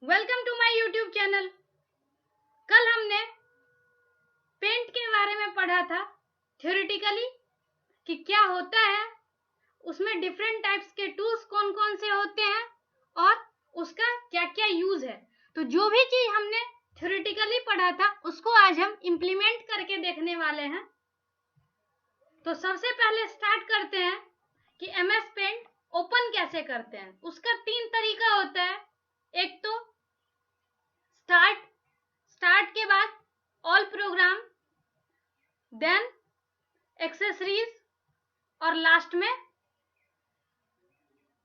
Welcome to my YouTube channel. कल हमने paint के बारे में पढ़ा था थ्योरेटिकली कि क्या होता है, उसमें डिफरेंट टाइप्स के टूल्स कौन कौन से होते हैं और उसका क्या क्या यूज है। तो जो भी चीज हमने थ्योरेटिकली पढ़ा था उसको आज हम इम्प्लीमेंट करके देखने वाले हैं। तो सबसे पहले स्टार्ट करते हैं कि एमएस पेंट ओपन कैसे करते हैं। उसका 3 तरीका होता है। एक तो स्टार्ट के बाद ऑल प्रोग्राम, देन एक्सेसरीज और लास्ट में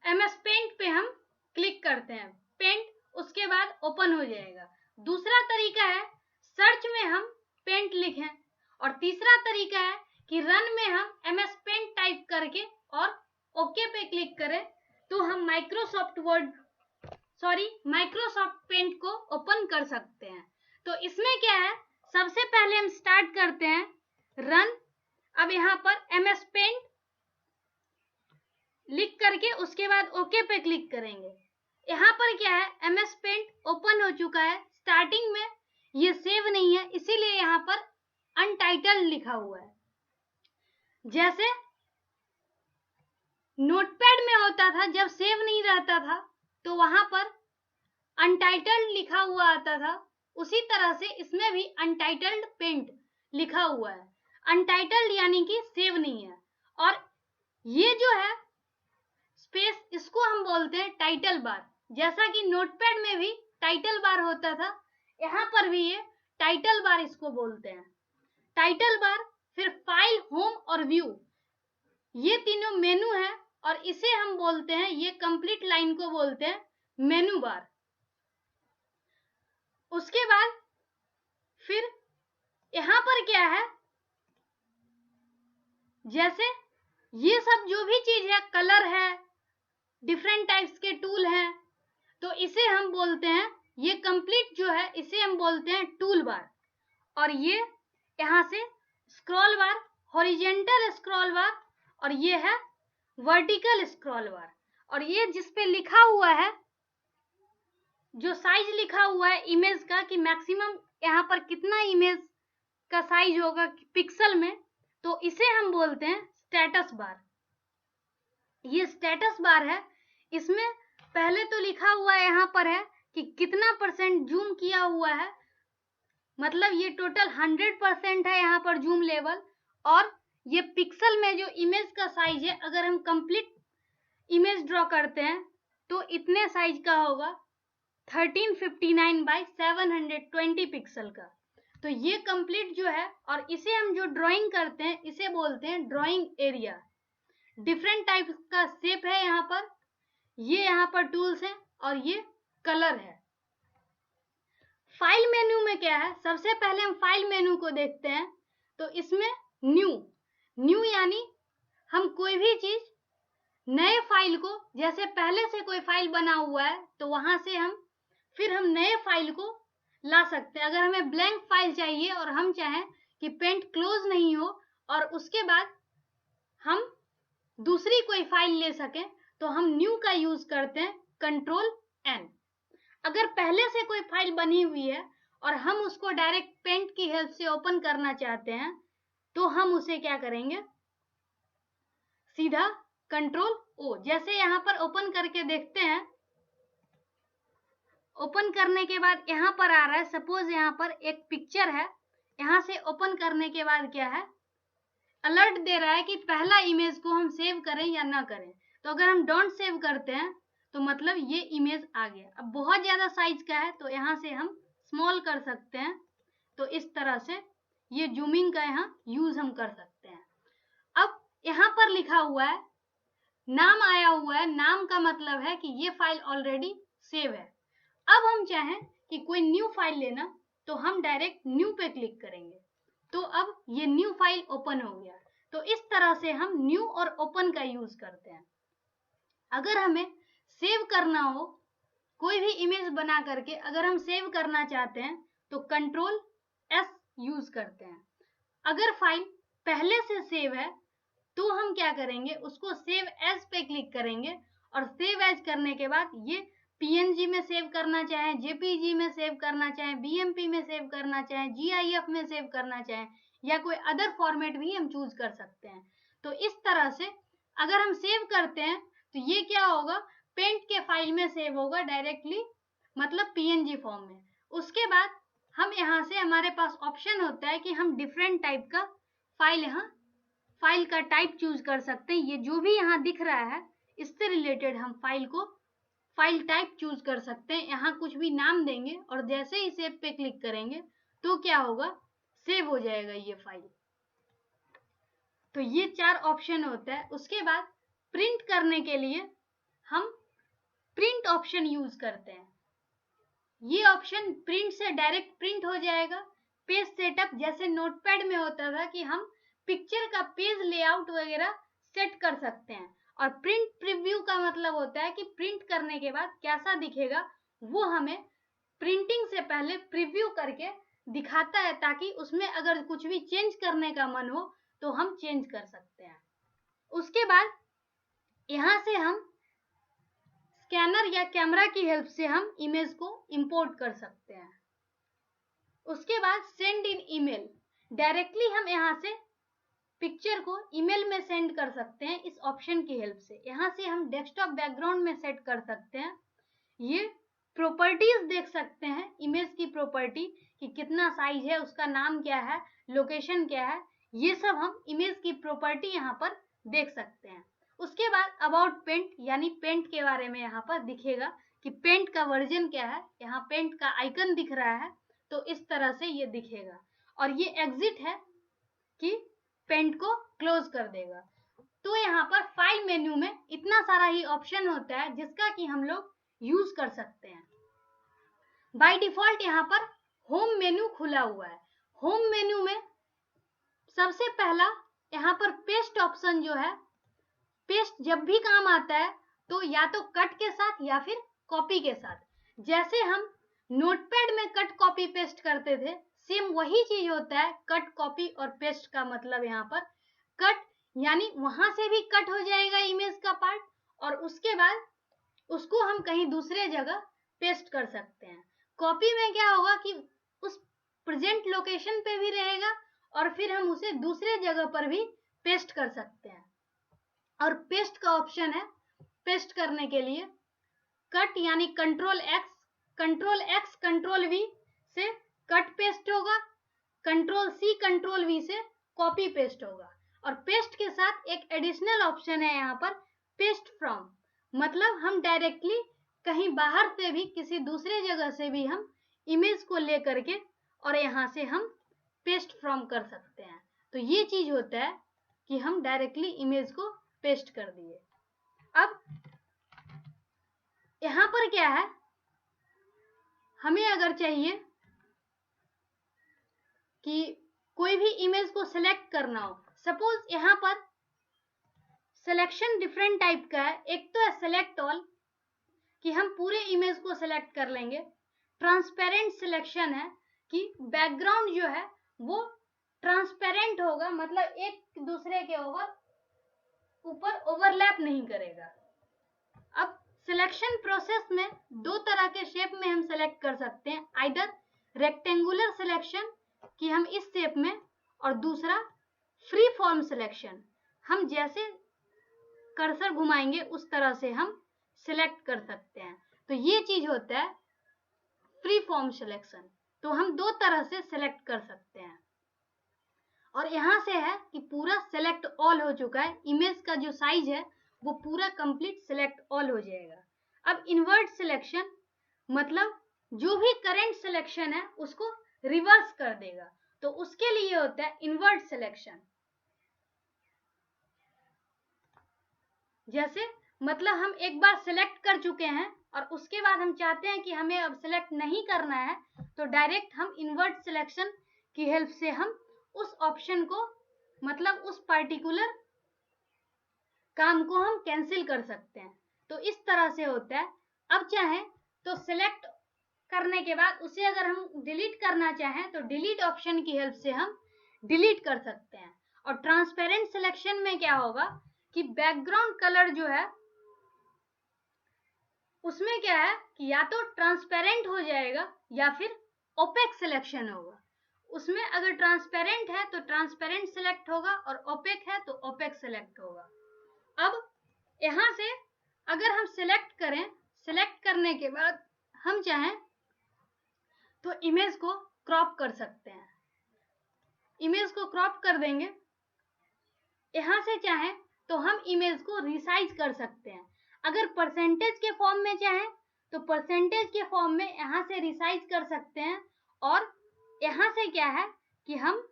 एमएस पेंट पे हम क्लिक करते हैं। पेंट उसके बाद ओपन हो जाएगा। दूसरा तरीका है सर्च में हम पेंट लिखें और तीसरा तरीका है कि रन में हम एमएस पेंट टाइप करके और ओके पे क्लिक करें तो हम माइक्रोसॉफ्ट पेंट को ओपन कर सकते हैं। तो इसमें क्या है, सबसे पहले हम स्टार्ट करते हैं रन। अब यहाँ पर एमएस पेंट लिख करके उसके बाद ओके पे क्लिक करेंगे। यहाँ पर क्या है, एमएस पेंट ओपन हो चुका है। स्टार्टिंग में ये सेव नहीं है, इसीलिए यहाँ पर अनटाइटल्ड लिखा हुआ है। जैसे नोटपैड में होता था, जब सेव नहीं रहता था तो वहां पर अनटाइटल्ड लिखा हुआ आता था, उसी तरह से इसमें भी अनटाइटल्ड पेंट लिखा हुआ है। अनटाइटल्ड यानी कि सेव नहीं है। और ये जो है स्पेस, इसको हम बोलते हैं टाइटल बार। जैसा कि नोटपैड में भी टाइटल बार होता था, यहाँ पर भी ये टाइटल बार इसको बोलते हैं। टाइटल बार, फिर फाइल, होम और व्यू, ये तीनों मेनू है और इसे हम बोलते हैं, ये कंप्लीट लाइन को बोलते हैं मेनू बार। उसके बाद फिर यहाँ पर क्या है, जैसे ये सब जो भी चीज है, कलर है, डिफरेंट टाइप्स के टूल हैं, तो इसे हम बोलते हैं, ये कंप्लीट जो है इसे हम बोलते हैं टूल बार। और ये यहाँ से स्क्रॉल बार, हॉरिजेंटल स्क्रॉल बार, और ये है वर्टिकल स्क्रॉल बार। और ये जिस पे लिखा हुआ है, जो साइज लिखा हुआ है इमेज का कि मैक्सिमम यहाँ पर कितना इमेज का साइज होगा पिक्सल में, तो इसे हम बोलते हैं स्टेटस बार। ये स्टेटस बार है। इसमें पहले तो लिखा हुआ है यहाँ पर है कि कितना % जूम किया हुआ है, मतलब ये टोटल 100% है यहाँ पर जूम लेवल। और ये पिक्सल में जो इमेज का साइज है, अगर हम कंप्लीट इमेज ड्रॉ करते हैं तो इतने साइज का होगा, 1359 बाय 720 पिक्सल का। तो ये कंप्लीट जो है, और इसे हम जो ड्राइंग करते हैं इसे बोलते हैं ड्राइंग एरिया। डिफरेंट टाइप का शेप है यहाँ पर, ये यहाँ पर टूल्स हैं और ये कलर है। फाइल मेन्यू में क्या है, सबसे पहले हम फाइल मेन्यू को देखते हैं। तो इसमें न्यू यानी हम कोई भी चीज, नए फाइल को, जैसे पहले से कोई फाइल बना हुआ है तो वहां से हम नए फाइल को ला सकते हैं। अगर हमें ब्लैंक फाइल चाहिए और हम चाहें कि पेंट क्लोज नहीं हो और उसके बाद हम दूसरी कोई फाइल ले सकें, तो हम न्यू का यूज करते हैं, Ctrl+N। अगर पहले से कोई फाइल बनी हुई है और हम उसको डायरेक्ट पेंट की हेल्प से ओपन करना चाहते हैं, तो हम उसे क्या करेंगे, सीधा Ctrl+O। जैसे यहाँ पर ओपन करके देखते हैं, ओपन करने के बाद यहाँ पर आ रहा है, सपोज यहाँ पर एक पिक्चर है, यहाँ से ओपन करने के बाद क्या है, अलर्ट दे रहा है कि पहला इमेज को हम सेव करें या ना करें। तो अगर हम डोंट सेव करते हैं तो मतलब ये इमेज आ गया। अब बहुत ज्यादा साइज का है तो यहाँ से हम स्मॉल कर सकते हैं। तो इस तरह से ये जूमिंग का यहाँ यूज हम कर सकते हैं। अब यहाँ पर लिखा हुआ है, नाम आया हुआ है, नाम का मतलब है कि ये फाइल ऑलरेडी सेव है। अब हम चाहें कि कोई न्यू फाइल लेना, तो हम डायरेक्ट न्यू पे क्लिक करेंगे, तो अब ये न्यू फाइल ओपन हो गया। तो इस तरह से हम न्यू और ओपन का यूज करते हैं। अगर हमें सेव करना हो, कोई भी इमेज बना करके अगर हम सेव करना चाहते हैं तो Ctrl+S यूज करते हैं। अगर फाइल पहले से सेव है तो हम क्या करेंगे, उसको सेव एज पे क्लिक करेंगे और सेव एज करने के बाद ये PNG में सेव करना चाहें, JPG में सेव करना चाहें, BMP में सेव करना चाहें, GIF में सेव करना चाहें, या कोई अदर फॉर्मेट भी हम चूज कर सकते हैं। तो इस तरह से अगर हम सेव करते हैं तो ये क्या होगा, पेंट के फाइल में सेव होगा डायरेक्टली, मतलब PNG फॉर्म में। उसके बाद हम यहाँ से, हमारे पास ऑप्शन होता है कि हम डिफरेंट टाइप का फाइल, यहाँ फाइल का टाइप चूज कर सकते हैं। ये जो भी यहाँ दिख रहा है इससे रिलेटेड हम फाइल टाइप चूज कर सकते हैं। यहाँ कुछ भी नाम देंगे और जैसे ही सेव पे क्लिक करेंगे तो क्या होगा, सेव हो जाएगा ये फाइल। तो ये 4 ऑप्शन होता है। उसके बाद प्रिंट करने के लिए हम प्रिंट ऑप्शन यूज करते हैं। ये ऑप्शन प्रिंट से डायरेक्ट प्रिंट हो जाएगा। पेज सेटअप जैसे नोटपैड में होता था कि हम पिक्चर का पेज लेआउट वगैरह सेट कर सकते हैं। और प्रिंट प्रीव्यू का मतलब होता है कि प्रिंट करने के बाद कैसा दिखेगा वो हमें प्रिंटिंग से पहले प्रीव्यू करके दिखाता है, ताकि उसमें अगर कुछ भी चेंज करने का मन हो तो हम चेंज कर सकते हैं। उसके बाद यहाँ से हम स्कैनर या कैमरा की हेल्प से हम इमेज को इंपोर्ट कर सकते हैं। उसके बाद सेंड इन ईमेल, डायरेक्टली हम यहाँ से पिक्चर को ईमेल में सेंड कर सकते हैं इस ऑप्शन की हेल्प से। यहाँ से हम डेस्कटॉप बैकग्राउंड में सेट कर सकते हैं। ये प्रॉपर्टीज देख सकते हैं, इमेज की प्रॉपर्टी कि कितना साइज है, उसका नाम क्या है, लोकेशन क्या है, ये सब हम इमेज की प्रॉपर्टी यहाँ पर देख सकते हैं। उसके बाद अबाउट पेंट, यानी पेंट के बारे में यहाँ पर दिखेगा कि पेंट का वर्जन क्या है। यहाँ पेंट का आइकन दिख रहा है तो इस तरह से ये दिखेगा। और ये एग्जिट है कि पेंट को क्लोज कर देगा। तो यहाँ पर फाइल मेन्यू में इतना सारा ही ऑप्शन होता है जिसका कि हम लोग यूज कर सकते हैं। बाय डिफॉल्ट यहाँ पर होम मेन्यू खुला हुआ है। होम मेन्यू में सबसे पहला यहाँ पर पेस्ट ऑप्शन जो है, पेस्ट जब भी काम आता है तो या तो कट के साथ या फिर कॉपी के साथ। जैसे हम नोटपैड में कट कॉपी पेस्ट करते थे, सेम वही चीज होता है कट कॉपी और पेस्ट का मतलब। यहाँ पर कट यानी वहां से भी कट हो जाएगा इमेज का पार्ट और उसके बाद उसको हम कहीं दूसरे जगह पेस्ट कर सकते हैं। कॉपी में क्या होगा कि उस प्रेजेंट लोकेशन पे भी रहेगा और फिर हम उसे दूसरे जगह पर भी पेस्ट कर सकते हैं। और पेस्ट का ऑप्शन है पेस्ट करने के लिए कट यानी कंट्रोल एक्स कंट्रोल वी से कट पेस्ट होगा, कंट्रोल सी कंट्रोल वी से कॉपी पेस्ट होगा। और पेस्ट के साथ एक एडिशनल ऑप्शन है यहाँ पर पेस्ट फ्रॉम, मतलब हम डायरेक्टली कहीं बाहर से भी किसी दूसरे जगह से भी हम इमेज को ले करके और यहाँ से हम पेस्ट फ्रॉम कर सकते हैं। तो ये चीज होता है कि हम डायरेक्टली इमेज को पेस्ट कर दिए। अब यहाँ पर क्या है, हमें अगर चाहिए कि कोई भी इमेज को सिलेक्ट करना हो, सपोज यहाँ पर सिलेक्शन डिफरेंट टाइप का है। एक तो है सिलेक्ट ऑल कि हम पूरे इमेज को सिलेक्ट कर लेंगे। ट्रांसपेरेंट सिलेक्शन है कि बैकग्राउंड जो है वो ट्रांसपेरेंट होगा, मतलब एक दूसरे के ऊपर ओवरलैप नहीं करेगा। अब सिलेक्शन प्रोसेस में 2 तरह के शेप में हम सिलेक्ट कर सकते हैं, आइदर रेक्टेंगुलर सिलेक्शन कि हम इस शेप में, और दूसरा फ्री फॉर्म सिलेक्शन, हम जैसे कर्सर घुमाएंगे उस तरह से हम सिलेक्ट कर सकते हैं। तो ये चीज होता है फ्री फॉर्म सिलेक्शन। तो हम 2 तरह से सिलेक्ट कर सकते हैं। और यहाँ से है कि पूरा सिलेक्ट ऑल हो चुका है, इमेज का जो साइज है वो पूरा कंप्लीट सिलेक्ट ऑल हो जाएगा। अब इन्वर्ट सिलेक्शन मतलब जो भी करंट सिलेक्शन है उसको रिवर्स कर देगा, तो उसके लिए होता है इन्वर्ट सिलेक्शन। जैसे मतलब हम एक बार सिलेक्ट कर चुके हैं और उसके बाद हम चाहते हैं कि हमें अब सिलेक्ट नहीं करना है, तो डायरेक्ट हम इन्वर्ट सिलेक्शन की हेल्प से हम उस ऑप्शन को, मतलब उस पर्टिकुलर काम को हम कैंसिल कर सकते हैं। तो इस तरह से होता है। अब चाहे तो सिलेक्ट करने के बाद उसे अगर हम डिलीट करना चाहें तो डिलीट ऑप्शन की हेल्प से हम डिलीट कर सकते हैं। और ट्रांसपेरेंट सिलेक्शन में क्या होगा कि बैकग्राउंड कलर जो है उसमें क्या है कि या तो ट्रांसपेरेंट हो जाएगा या फिर ओपेक सिलेक्शन होगा। उसमें अगर ट्रांसपेरेंट है तो ट्रांसपेरेंट सिलेक्ट होगा और ओपेक है तो ओपेक सिलेक्ट होगा। अब यहाँ से अगर हम सिलेक्ट करें, सिलेक्ट करने के बाद हम चाहें तो इमेज को क्रॉप कर सकते हैं। इमेज को क्रॉप कर देंगे। यहाँ से चाहें तो हम इमेज को रिसाइज कर सकते हैं। अगर परसेंटेज के फॉर्म में चाहें तो परसेंटेज के फॉर्म में यहाँ से रिसाइज कर सकते हैं, और यहाँ से क्या है कि हम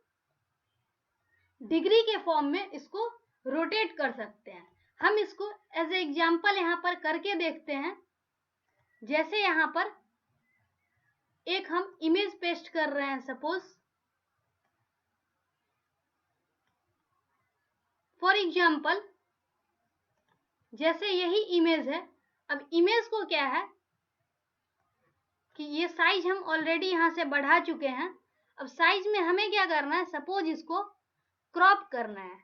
डिग्री के फॉर्म में इसको रोटेट कर सकते हैं। हम इसको एज ए एग्जाम्पल यहाँ पर करके देखते हैं। जैसे यहाँ पर एक हम इमेज पेस्ट कर रहे हैं, सपोज फॉर एग्जाम्पल, जैसे यही इमेज है। अब इमेज को क्या है कि ये साइज हम ऑलरेडी यहाँ से बढ़ा चुके हैं। अब साइज में हमें क्या करना है, सपोज इसको क्रॉप करना है।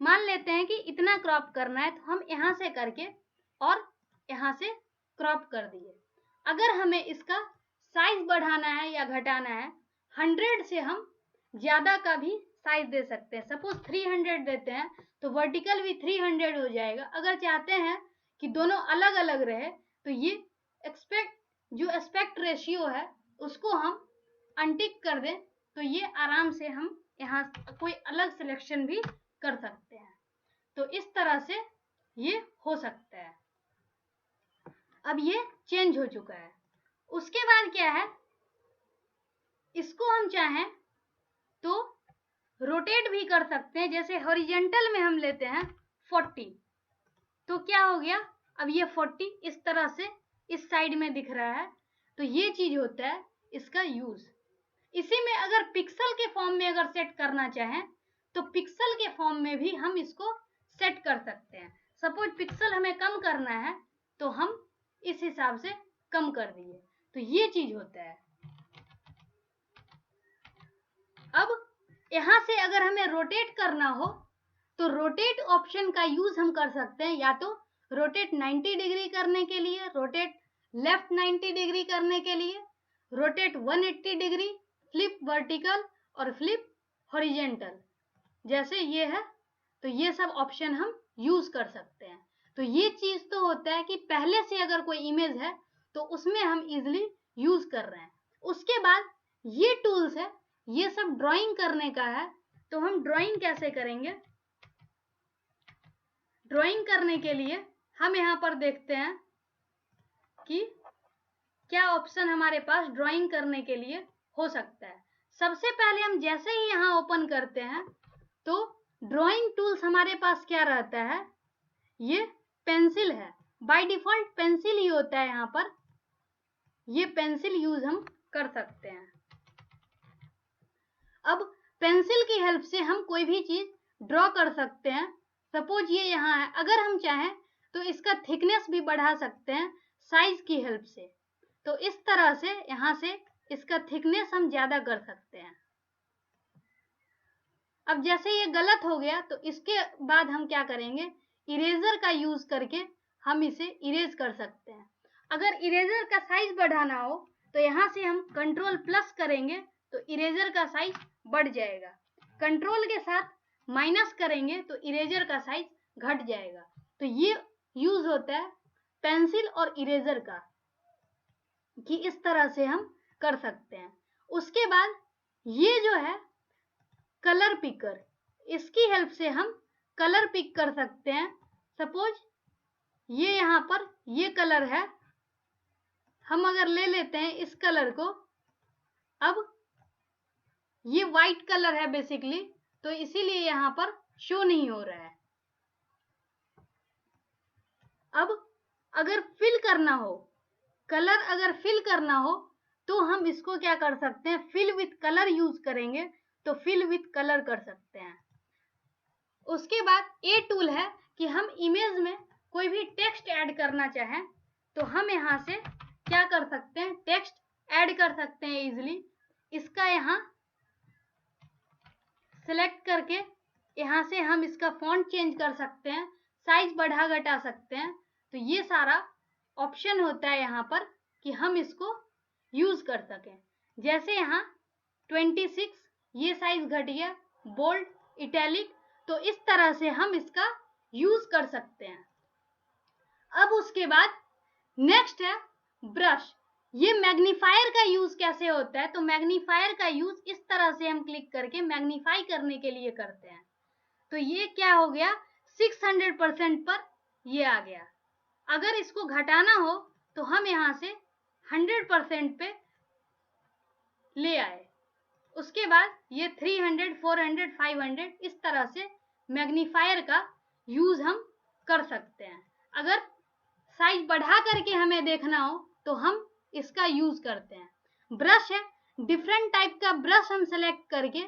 मान लेते हैं कि इतना क्रॉप करना है, तो हम यहाँ से करके और यहाँ से क्रॉप कर दिए। अगर हमें इसका साइज बढ़ाना है या घटाना है, 100 से हम ज्यादा का भी साइज दे सकते हैं। सपोज 300 देते हैं तो वर्टिकल भी 300 हो जाएगा। अगर चाहते हैं कि दोनों अलग अलग रहे तो ये एस्पेक्ट रेशियो है उसको हम अनटिक कर दें, तो ये आराम से हम यहाँ कोई अलग सिलेक्शन भी कर सकते हैं। तो इस तरह से ये हो सकता है। अब ये चेंज हो चुका है। उसके बाद क्या है, इसको हम चाहें तो रोटेट भी कर सकते हैं। जैसे हॉरिजॉन्टल में हम लेते हैं 40, तो क्या हो गया, अब ये 40 इस तरह से इस साइड में दिख रहा है। तो ये चीज होता है इसका यूज। इसी में अगर पिक्सल के फॉर्म में अगर सेट करना चाहें तो पिक्सल के फॉर्म में भी हम इसको सेट कर सकते हैं। सपोज पिक्सल हमें कम करना है तो हम इस हिसाब से कम कर दिए, तो ये चीज होता है। अब यहाँ से अगर हमें रोटेट करना हो तो रोटेट ऑप्शन का यूज हम कर सकते हैं, या तो रोटेट 90 डिग्री करने के लिए, रोटेट लेफ्ट 90 डिग्री करने के लिए, रोटेट 180 डिग्री, फ्लिप वर्टिकल और फ्लिप हॉरिजॉन्टल। जैसे ये है, तो ये सब ऑप्शन हम यूज कर सकते हैं। तो ये चीज तो होता है कि पहले से अगर कोई इमेज है तो उसमें हम इजिली यूज कर रहे हैं। उसके बाद ये टूल्स है, ये सब ड्राइंग करने का है। तो हम ड्राइंग कैसे करेंगे, ड्राइंग करने के लिए हम यहाँ पर देखते हैं कि क्या ऑप्शन हमारे पास ड्राइंग करने के लिए हो सकता है। सबसे पहले हम जैसे ही यहाँ ओपन करते हैं तो ड्राइंग टूल्स हमारे पास क्या रहता है, ये पेंसिल है। बाय डिफॉल्ट पेंसिल ही होता है। यहाँ पर ये पेंसिल यूज हम कर सकते हैं। अब पेंसिल की हेल्प से हम कोई भी चीज ड्रॉ कर सकते हैं। सपोज ये यहाँ है, अगर हम चाहें तो इसका थिकनेस भी बढ़ा सकते हैं साइज की हेल्प से। तो इस तरह से यहाँ से इसका थिकनेस हम ज्यादा कर सकते हैं। अब जैसे ये गलत हो गया तो इसके बाद हम क्या करेंगे, इरेजर का यूज करके हम इसे इरेज कर सकते हैं। अगर इरेजर का साइज बढ़ाना हो तो यहाँ से हम कंट्रोल प्लस करेंगे तो इरेजर का साइज बढ़ जाएगा। कंट्रोल के साथ माइनस करेंगे तो इरेजर का साइज घट जाएगा। तो ये यूज होता है पेंसिल और इरेजर का, कि इस तरह से हम कर सकते हैं। उसके बाद ये जो है कलर पिकर, इसकी हेल्प से हम कलर पिक कर सकते हैं। सपोज ये यहाँ पर ये कलर है, हम अगर ले लेते हैं इस कलर को। अब ये वाइट कलर है बेसिकली, तो इसीलिए यहाँ पर शो नहीं हो रहा है। अब अगर फिल करना हो, कलर अगर फिल करना हो तो हम इसको क्या कर सकते हैं, फिल विथ कलर यूज करेंगे तो फिल विथ कलर कर सकते हैं। उसके बाद ए टूल है कि हम इमेज में कोई भी टेक्स्ट ऐड करना चाहें तो हम यहाँ से क्या कर सकते हैं, टेक्स्ट ऐड कर सकते हैं इजिली। इसका यहाँ सिलेक्ट करके यहाँ से हम इसका फॉन्ट चेंज कर सकते हैं, साइज बढ़ा घटा सकते हैं। तो ये सारा ऑप्शन होता है यहाँ पर कि हम इसको यूज कर सकें। जैसे यहाँ 26 ये साइज घट गया, बोल्ड, इटैलिक, तो इस तरह से हम इसका यूज कर सकते हैं। अब उसके बाद नेक्स्ट है ब्रश। ये मैग्नीफायर का यूज कैसे होता है, तो मैग्नीफायर का यूज इस तरह से हम क्लिक करके मैग्नीफाई करने के लिए करते हैं। तो ये क्या हो गया, 600% पर ये आ गया। अगर इसको घटाना हो तो हम यहाँ से 100% पे ले आए। उसके बाद ये 300, 400, 500 इस तरह से मैग्नीफायर का यूज हम कर सकते हैं। अगर साइज बढ़ा करके हमें देखना हो तो हम इसका यूज करते हैं। ब्रश है, डिफरेंट टाइप का ब्रश हम सेलेक्ट करके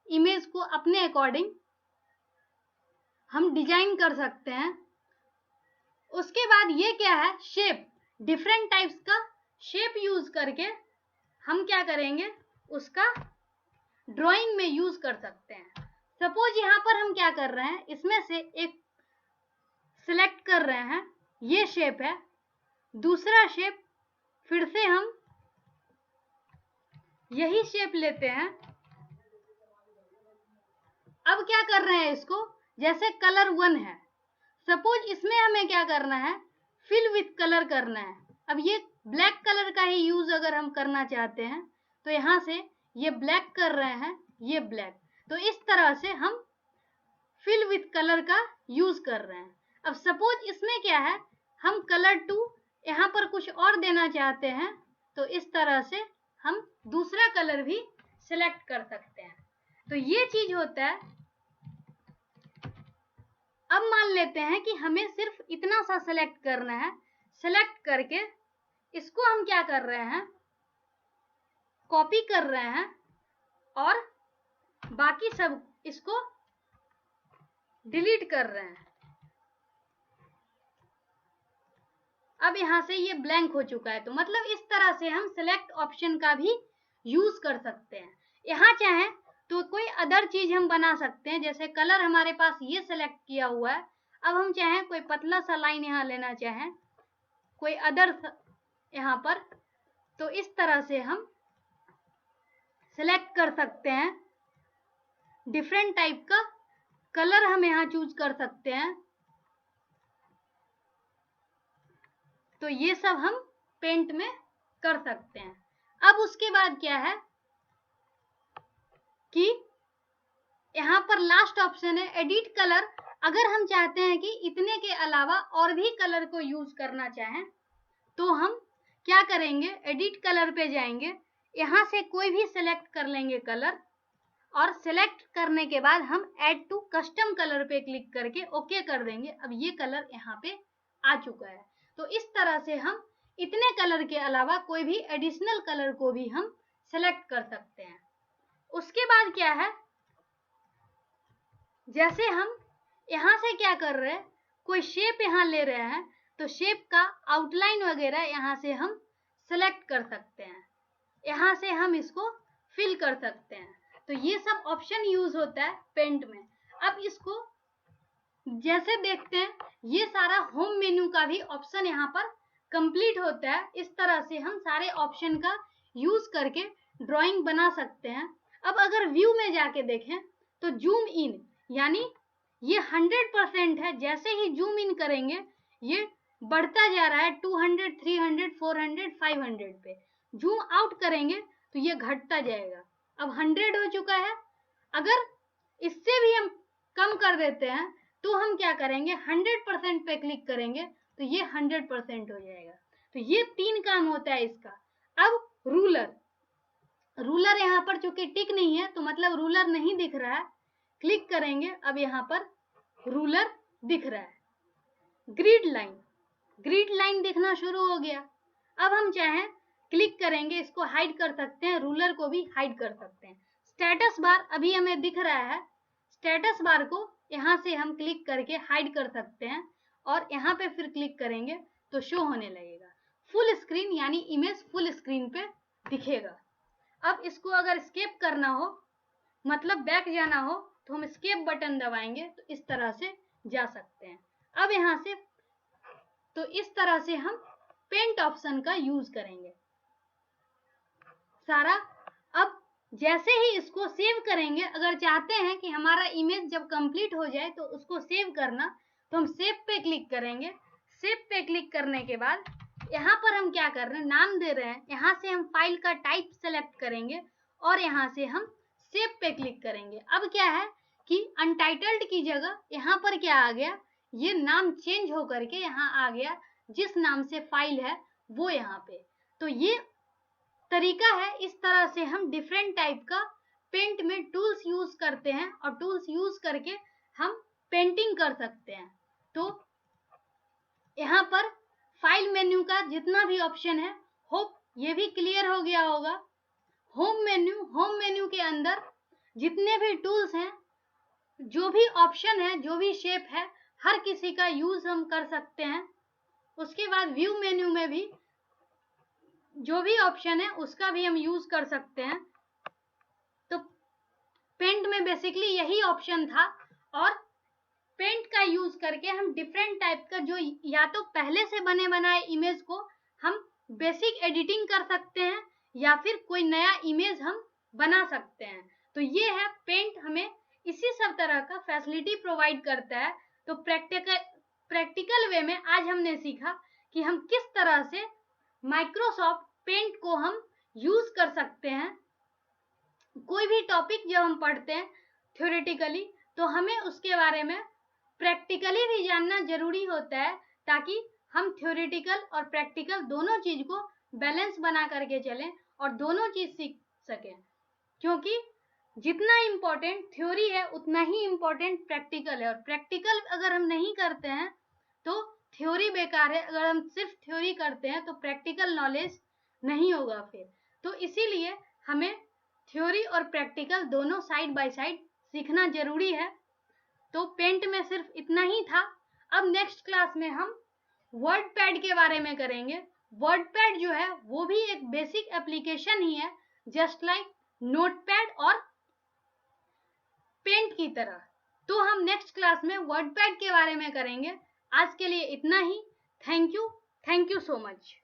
इमेज को अपने अकॉर्डिंग हम डिजाइन कर सकते हैं। उसके बाद ये क्या है, शेप। डिफरेंट टाइप्स का शेप यूज करके हम क्या करेंगे, उसका ड्राइंग में यूज कर सकते हैं। सपोज यहाँ पर हम क्या कर रहे हैं, इसमें से एक सिलेक्ट कर रहे हैं, ये शेप है। दूसरा शेप फिर से हम यही शेप लेते हैं। अब क्या कर रहे हैं इसको, जैसे कलर 1 है, सपोज इसमें हमें क्या करना है, फिल विथ कलर करना है। अब ये ब्लैक कलर का ही यूज अगर हम करना चाहते हैं तो यहाँ से ये ब्लैक कर रहे हैं, ये ब्लैक, तो इस तरह से हम फिल विथ कलर का यूज कर रहे हैं। अब सपोज इसमें क्या है, हम कलर 2 यहाँ पर कुछ और देना चाहते हैं, तो इस तरह से हम दूसरा कलर भी सिलेक्ट कर सकते हैं। तो ये चीज होता है। अब मान लेते हैं कि हमें सिर्फ इतना सा सिलेक्ट करना है। सिलेक्ट करके इसको हम क्या कर रहे हैं, कॉपी कर रहे हैं और बाकी सब इसको डिलीट कर रहे हैं। अब यहाँ से ये ब्लैंक हो चुका है, तो मतलब इस तरह से हम सिलेक्ट ऑप्शन का भी यूज कर सकते हैं। यहाँ चाहें तो कोई अदर चीज हम बना सकते हैं। जैसे कलर हमारे पास ये सिलेक्ट किया हुआ है, अब हम चाहें कोई पतला सा लाइन यहाँ लेना चाहें, कोई अदर यहाँ पर, तो इस तरह से हम सिलेक्ट कर सकते हैं। डिफरेंट टाइप का कलर हम यहाँ चूज कर सकते हैं। तो ये सब हम पेंट में कर सकते हैं। अब उसके बाद क्या है कि यहाँ पर लास्ट ऑप्शन है एडिट कलर। अगर हम चाहते हैं कि इतने के अलावा और भी कलर को यूज करना चाहें तो हम क्या करेंगे, एडिट कलर पे जाएंगे, यहाँ से कोई भी सिलेक्ट कर लेंगे कलर, और सिलेक्ट करने के बाद हम ऐड टू कस्टम कलर पे क्लिक करके ओके कर देंगे। अब ये कलर यहाँ पे आ चुका है। तो इस तरह से हम इतने कलर के अलावा कोई भी एडिशनल कलर को भी हम सिलेक्ट कर सकते हैं। उसके बाद क्या है, जैसे हम यहाँ से क्या कर रहे हैं, कोई शेप यहाँ ले रहे हैं, तो शेप का आउटलाइन वगैरह यहाँ से हम सिलेक्ट कर सकते हैं। यहाँ से हम इसको फिल कर सकते हैं। तो ये सब ऑप्शन यूज होता है पेंट में। अब इसको जैसे देखते हैं, ये सारा होम मेन्यू का भी ऑप्शन यहाँ पर कंप्लीट होता है। इस तरह से हम सारे ऑप्शन का यूज करके ड्राइंग बना सकते हैं। अब अगर व्यू में जाके देखें तो जूम इन, यानी ये 100% है। जैसे ही जूम इन करेंगे ये बढ़ता जा रहा है 200, 300, 400, 500 पे। जूम आउट करेंगे तो ये घटता जाएगा। अब 100 हो चुका है। अगर इससे भी हम कम कर देते हैं तो हम क्या करेंगे, 100% पे क्लिक करेंगे तो ये 100% हो जाएगा। तो ये 3 काम होता है इसका। अब रूलर यहाँ पर चूंकि टिक नहीं है तो मतलब रूलर नहीं दिख रहा है। क्लिक करेंगे, अब यहाँ पर रूलर दिख रहा है। ग्रिड लाइन दिखना शुरू हो गया। अब हम चाहें क्लिक करेंगे, इसको हाइड कर सकते हैं, रूलर को भी हाइड कर सकते हैं। स्टेटस बार अभी हमें दिख रहा है, स्टेटस बार को यहाँ से हम क्लिक करके हाइड कर सकते हैं और यहाँ पे फिर क्लिक करेंगे तो शो होने लगेगा। फुल स्क्रीन यानी इमेज फुल स्क्रीन पे दिखेगा। अब इसको अगर स्केप करना हो, मतलब बैक जाना हो, तो हम स्केप बटन दबाएंगे तो इस तरह से जा सकते हैं। अब यहाँ से तो इस तरह से हम पेंट ऑप्शन का यूज करेंगे सारा। अब जैसे ही इसको सेव करेंगे, अगर चाहते हैं कि हमारा इमेज जब कंप्लीट हो जाए तो उसको सेव करना, तो हम सेव पे क्लिक करेंगे। सेव पे क्लिक करने के बाद यहाँ पर हम क्या कर रहे हैं, नाम दे रहे हैं। यहाँ से हम फाइल का टाइप सेलेक्ट करेंगे और यहाँ से हम सेव पे क्लिक करेंगे। अब क्या है कि अनटाइटल्ड की जगह यहाँ पर क्या आ गया, ये नाम चेंज होकर के यहाँ आ गया, जिस नाम से फाइल है वो यहाँ पे। तो ये तरीका है, इस तरह से हम डिफरेंट टाइप का पेंट में टूल्स यूज करते हैं और टूल्स यूज करके हम पेंटिंग कर सकते हैं। तो यहाँ पर फाइल मेन्यू का जितना भी ऑप्शन है, होप ये भी क्लियर हो गया होगा। होम मेन्यू के अंदर जितने भी टूल्स हैं, जो भी ऑप्शन है, जो भी शेप है, हर किसी का यूज हम कर सकते हैं। उसके बाद व्यू मेन्यू में भी जो भी ऑप्शन है उसका भी हम यूज कर सकते हैं। तो पेंट में बेसिकली यही ऑप्शन था, और पेंट का यूज करके हम डिफरेंट टाइप का, जो या तो पहले से बने बनाए इमेज को हम बेसिक एडिटिंग कर सकते हैं, या फिर कोई नया इमेज हम बना सकते हैं। तो ये है पेंट, हमें इसी सब तरह का फैसिलिटी प्रोवाइड करता है। तो प्रैक्टिकल वे में आज हमने सीखा कि हम किस तरह से माइक्रोसॉफ्ट पेंट को हम यूज कर सकते हैं। कोई भी टॉपिक जब हम पढ़ते हैं थ्योरेटिकली, तो हमें उसके बारे में प्रैक्टिकली भी जानना जरूरी होता है, ताकि हम थ्योरेटिकल और प्रैक्टिकल दोनों चीज को बैलेंस बना करके चलें और दोनों चीज सीख सकें। क्योंकि जितना इम्पोर्टेंट थ्योरी है उतना ही इम्पोर्टेंट प्रैक्टिकल है, और प्रैक्टिकल अगर हम नहीं करते हैं तो थ्योरी बेकार है। अगर हम सिर्फ थ्योरी करते हैं तो प्रैक्टिकल नॉलेज नहीं होगा फिर। तो इसीलिए हमें थ्योरी और प्रैक्टिकल दोनों साइड बाय साइड सीखना जरूरी है। तो पेंट में सिर्फ इतना ही था। अब नेक्स्ट क्लास में हम वर्डपैड के बारे में करेंगे। वर्डपैड जो है वो भी एक बेसिक एप्लीकेशन ही है, जस्ट लाइक नोटपैड और पेंट की तरह। तो हम नेक्स्ट क्लास में वर्डपैड के बारे में करेंगे। आज के लिए इतना ही। Thank you so much.